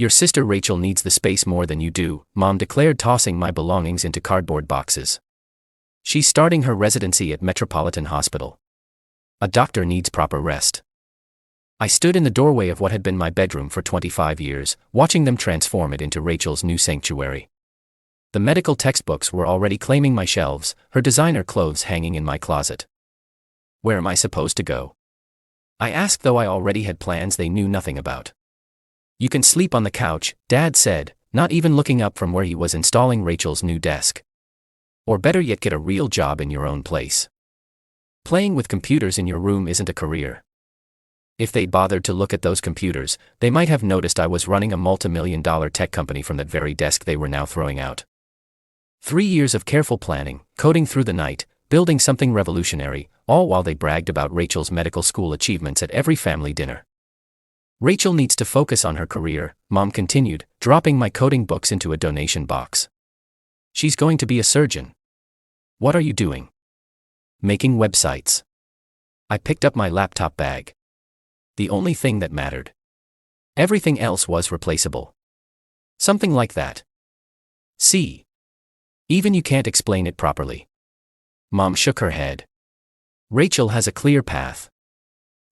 Your sister Rachel needs the space more than you do, Mom declared, tossing my belongings into cardboard boxes. She's starting her residency at Metropolitan Hospital. A doctor needs proper rest. I stood in the doorway of what had been my bedroom for 25 years, watching them transform it into Rachel's new sanctuary. The medical textbooks were already claiming my shelves, her designer clothes hanging in my closet. Where am I supposed to go? I asked, though I already had plans they knew nothing about. You can sleep on the couch, Dad said, not even looking up from where he was installing Rachel's new desk. Or better yet, get a real job in your own place. Playing with computers in your room isn't a career. If they'd bothered to look at those computers, they might have noticed I was running a multi-million-dollar tech company from that very desk they were now throwing out. 3 years of careful planning, coding through the night, building something revolutionary, all while they bragged about Rachel's medical school achievements at every family dinner. Rachel needs to focus on her career, Mom continued, dropping my coding books into a donation box. She's going to be a surgeon. What are you doing? Making websites. I picked up my laptop bag. The only thing that mattered. Everything else was replaceable. Something like that. See? Even you can't explain it properly. Mom shook her head. Rachel has a clear path.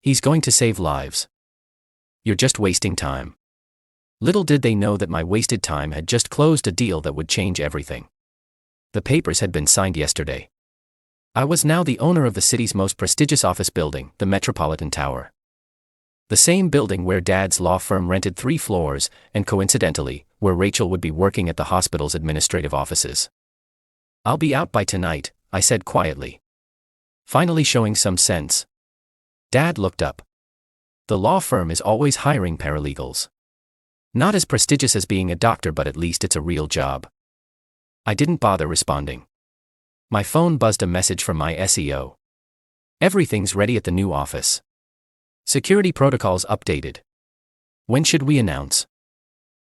He's going to save lives. You're just wasting time. Little did they know that my wasted time had just closed a deal that would change everything. The papers had been signed yesterday. I was now the owner of the city's most prestigious office building, the Metropolitan Tower. The same building where Dad's law firm rented 3 floors, and coincidentally, where Rachel would be working at the hospital's administrative offices. I'll be out by tonight, I said quietly. Finally showing some sense. Dad looked up. The law firm is always hiring paralegals. Not as prestigious as being a doctor, but at least it's a real job. I didn't bother responding. My phone buzzed a message from my SEO. Everything's ready at the new office. Security protocols updated. When should we announce?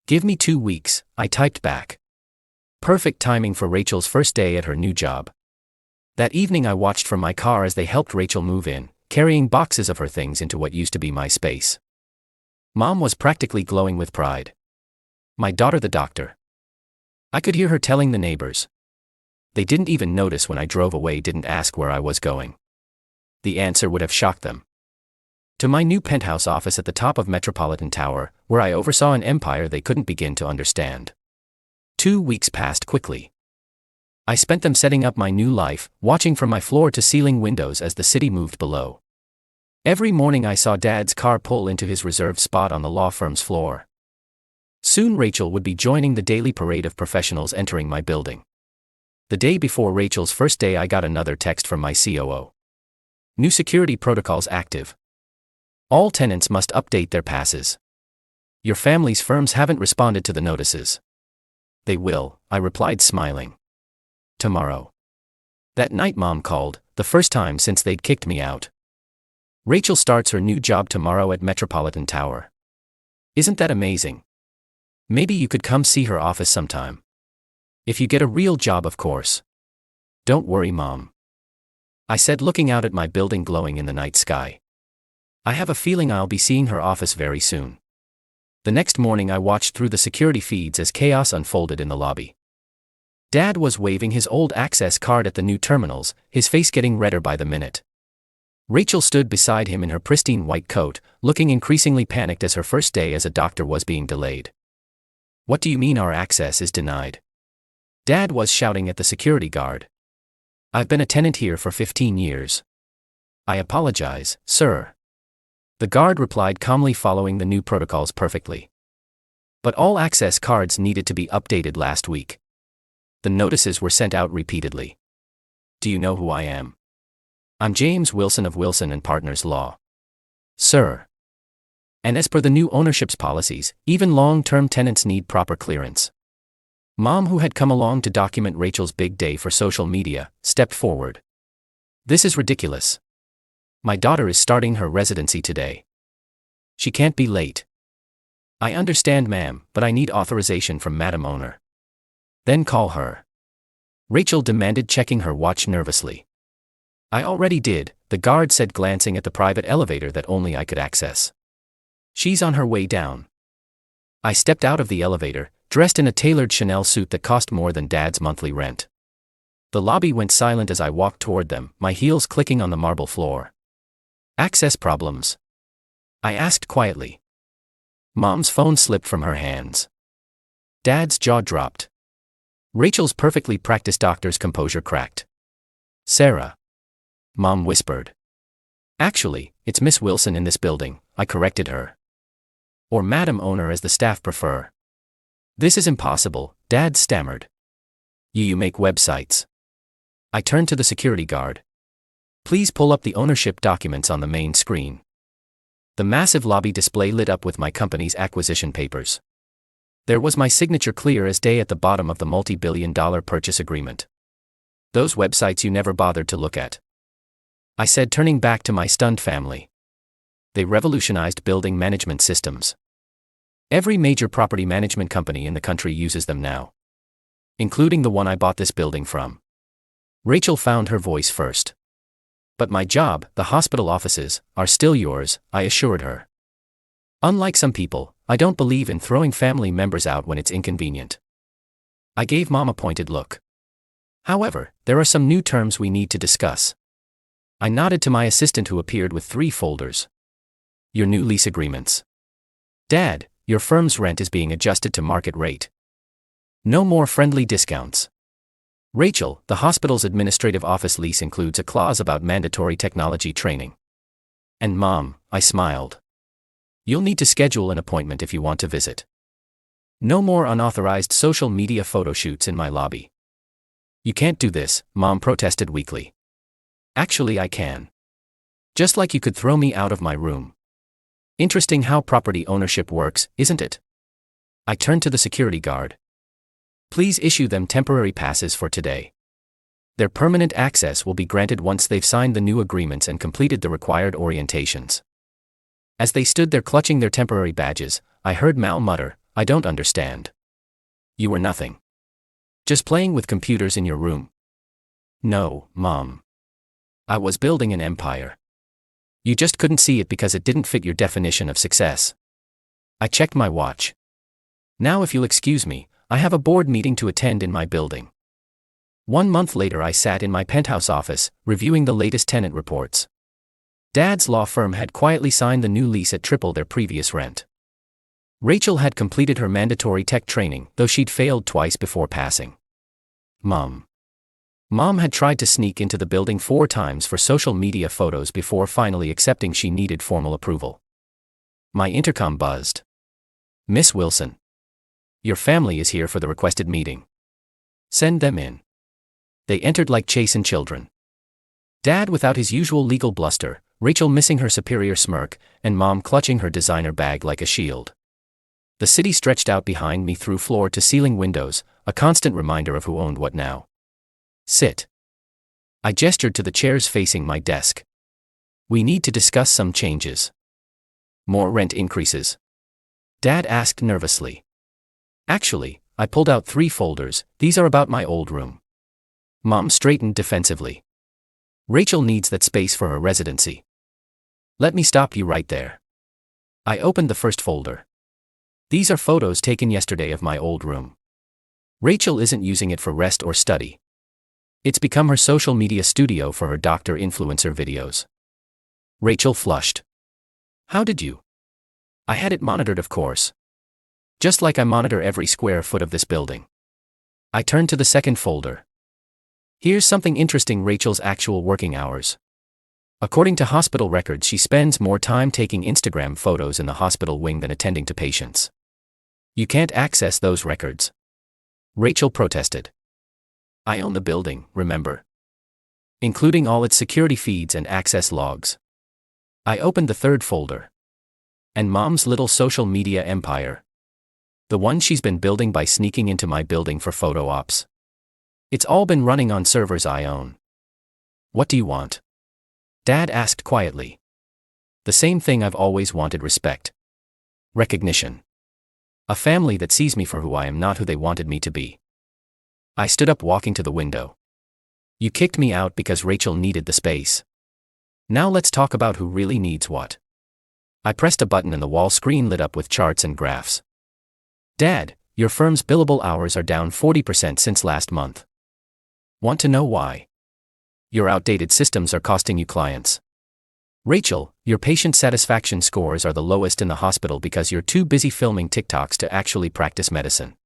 Give me 2 weeks, I typed back. Perfect timing for Rachel's first day at her new job. That evening I watched from my car as they helped Rachel move in, carrying boxes of her things into what used to be my space. Mom was practically glowing with pride. My daughter, the doctor. I could hear her telling the neighbors. They didn't even notice when I drove away, didn't ask where I was going. The answer would have shocked them. To my new penthouse office at the top of Metropolitan Tower, where I oversaw an empire they couldn't begin to understand. 2 weeks passed quickly. I spent them setting up my new life, watching from my floor-to-ceiling windows as the city moved below. Every morning I saw Dad's car pull into his reserved spot on the law firm's floor. Soon Rachel would be joining the daily parade of professionals entering my building. The day before Rachel's first day I got another text from my COO. New security protocols active. All tenants must update their passes. Your family's firms haven't responded to the notices. They will, I replied, smiling. Tomorrow. That night Mom called, the first time since they'd kicked me out. Rachel starts her new job tomorrow at Metropolitan Tower. Isn't that amazing? Maybe you could come see her office sometime. If you get a real job, of course. Don't worry, Mom. I said, looking out at my building glowing in the night sky. I have a feeling I'll be seeing her office very soon. The next morning I watched through the security feeds as chaos unfolded in the lobby. Dad was waving his old access card at the new terminals, his face getting redder by the minute. Rachel stood beside him in her pristine white coat, looking increasingly panicked as her first day as a doctor was being delayed. What do you mean our access is denied? Dad was shouting at the security guard. I've been a tenant here for 15 years. I apologize, sir. The guard replied calmly, following the new protocols perfectly. But all access cards needed to be updated last week. The notices were sent out repeatedly. Do you know who I am? I'm James Wilson of Wilson & Partners Law. Sir. And as per the new ownership's policies, even long-term tenants need proper clearance. Mom, who had come along to document Rachel's big day for social media, stepped forward. This is ridiculous. My daughter is starting her residency today. She can't be late. I understand, ma'am, but I need authorization from Madam Owner. Then call her. Rachel demanded, checking her watch nervously. I already did, the guard said, glancing at the private elevator that only I could access. She's on her way down. I stepped out of the elevator, dressed in a tailored Chanel suit that cost more than Dad's monthly rent. The lobby went silent as I walked toward them, my heels clicking on the marble floor. Access problems? I asked quietly. Mom's phone slipped from her hands. Dad's jaw dropped. Rachel's perfectly practiced doctor's composure cracked. Sarah. Mom whispered. Actually, it's Miss Wilson in this building, I corrected her. Or Madam Owner as the staff prefer. This is impossible, Dad stammered. You make websites. I turned to the security guard. Please pull up the ownership documents on the main screen. The massive lobby display lit up with my company's acquisition papers. There was my signature clear as day at the bottom of the multi-billion-dollar purchase agreement. Those websites you never bothered to look at, I said, turning back to my stunned family. They revolutionized building management systems. Every major property management company in the country uses them now, including the one I bought this building from. Rachel found her voice first. But my job, the hospital offices, are still yours, I assured her. Unlike some people, I don't believe in throwing family members out when it's inconvenient. I gave Mom a pointed look. However, there are some new terms we need to discuss. I nodded to my assistant who appeared with 3 folders. Your new lease agreements. Dad, your firm's rent is being adjusted to market rate. No more friendly discounts. Rachel, the hospital's administrative office lease includes a clause about mandatory technology training. And Mom, I smiled. You'll need to schedule an appointment if you want to visit. No more unauthorized social media photo shoots in my lobby. You can't do this, Mom protested weakly. Actually, I can. Just like you could throw me out of my room. Interesting how property ownership works, isn't it? I turned to the security guard. Please issue them temporary passes for today. Their permanent access will be granted once they've signed the new agreements and completed the required orientations. As they stood there clutching their temporary badges, I heard Mal mutter, I don't understand. You were nothing. Just playing with computers in your room. No, Mom. I was building an empire. You just couldn't see it because it didn't fit your definition of success. I checked my watch. Now if you'll excuse me, I have a board meeting to attend in my building. 1 month later I sat in my penthouse office, reviewing the latest tenant reports. Dad's law firm had quietly signed the new lease at triple their previous rent. Rachel had completed her mandatory tech training, though she'd failed twice before passing. Mom had tried to sneak into the building 4 times for social media photos before finally accepting she needed formal approval. My intercom buzzed. Miss Wilson. Your family is here for the requested meeting. Send them in. They entered like chastened children. Dad without his usual legal bluster, Rachel missing her superior smirk, and Mom clutching her designer bag like a shield. The city stretched out behind me through floor-to-ceiling windows, a constant reminder of who owned what now. Sit. I gestured to the chairs facing my desk. We need to discuss some changes. More rent increases? Dad asked nervously. Actually, I pulled out 3 folders, these are about my old room. Mom straightened defensively. Rachel needs that space for her residency. Let me stop you right there. I opened the first folder. These are photos taken yesterday of my old room. Rachel isn't using it for rest or study. It's become her social media studio for her doctor influencer videos. Rachel flushed. How did you? I had it monitored, of course. Just like I monitor every square foot of this building. I turned to the second folder. Here's something interesting: Rachel's actual working hours. According to hospital records, she spends more time taking Instagram photos in the hospital wing than attending to patients. You can't access those records. Rachel protested. I own the building, remember? Including all its security feeds and access logs. I opened the third folder. And Mom's little social media empire. The one she's been building by sneaking into my building for photo ops. It's all been running on servers I own. What do you want? Dad asked quietly. The same thing I've always wanted: respect. Recognition. A family that sees me for who I am, not who they wanted me to be. I stood up, walking to the window. You kicked me out because Rachel needed the space. Now let's talk about who really needs what. I pressed a button and the wall screen lit up with charts and graphs. Dad, your firm's billable hours are down 40% since last month. Want to know why? Your outdated systems are costing you clients. Rachel, your patient satisfaction scores are the lowest in the hospital because you're too busy filming TikToks to actually practice medicine.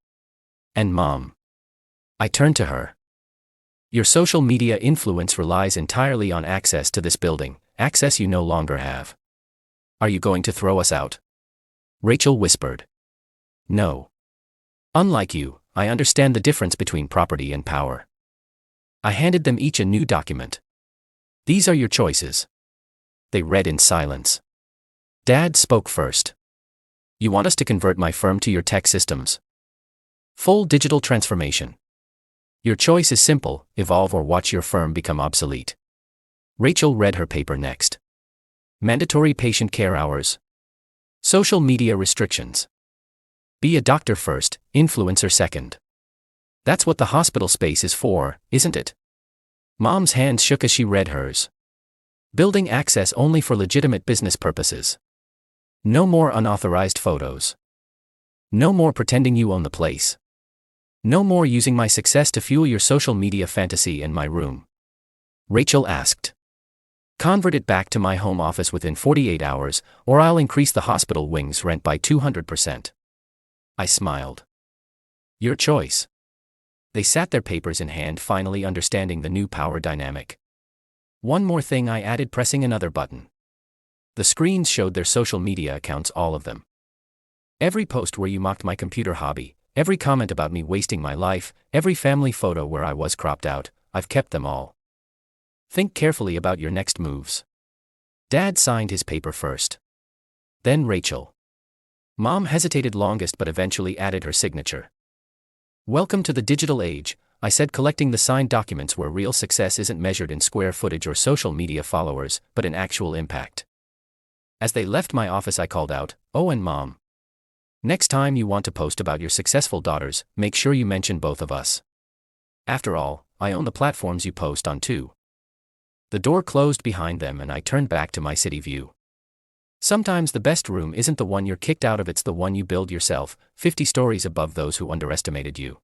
And Mom. I turned to her. Your social media influence relies entirely on access to this building, access you no longer have. Are you going to throw us out? Rachel whispered. No. Unlike you, I understand the difference between property and power. I handed them each a new document. These are your choices. They read in silence. Dad spoke first. You want us to convert my firm to your tech systems? Full digital transformation. Your choice is simple: evolve or watch your firm become obsolete. Rachel read her paper next. Mandatory patient care hours. Social media restrictions. Be a doctor first, influencer second. That's what the hospital space is for, isn't it? Mom's hands shook as she read hers. Building access only for legitimate business purposes. No more unauthorized photos. No more pretending you own the place. No more using my success to fuel your social media fantasy in my room. Rachel asked. Convert it back to my home office within 48 hours, or I'll increase the hospital wing's rent by 200%. I smiled. Your choice. They sat their papers in hand, finally understanding the new power dynamic. One more thing, I added, pressing another button. The screens showed their social media accounts, all of them. Every post where you mocked my computer hobby, every comment about me wasting my life, every family photo where I was cropped out, I've kept them all. Think carefully about your next moves. Dad signed his paper first. Then Rachel. Mom hesitated longest but eventually added her signature. Welcome to the digital age, I said, collecting the signed documents where real success isn't measured in square footage or social media followers, but in actual impact. As they left my office, I called out, "Oh, and Mom. Next time you want to post about your successful daughters, make sure you mention both of us. After all, I own the platforms you post on too." The door closed behind them and I turned back to my city view. Sometimes the best room isn't the one you're kicked out of, it's the one you build yourself, 50 stories above those who underestimated you.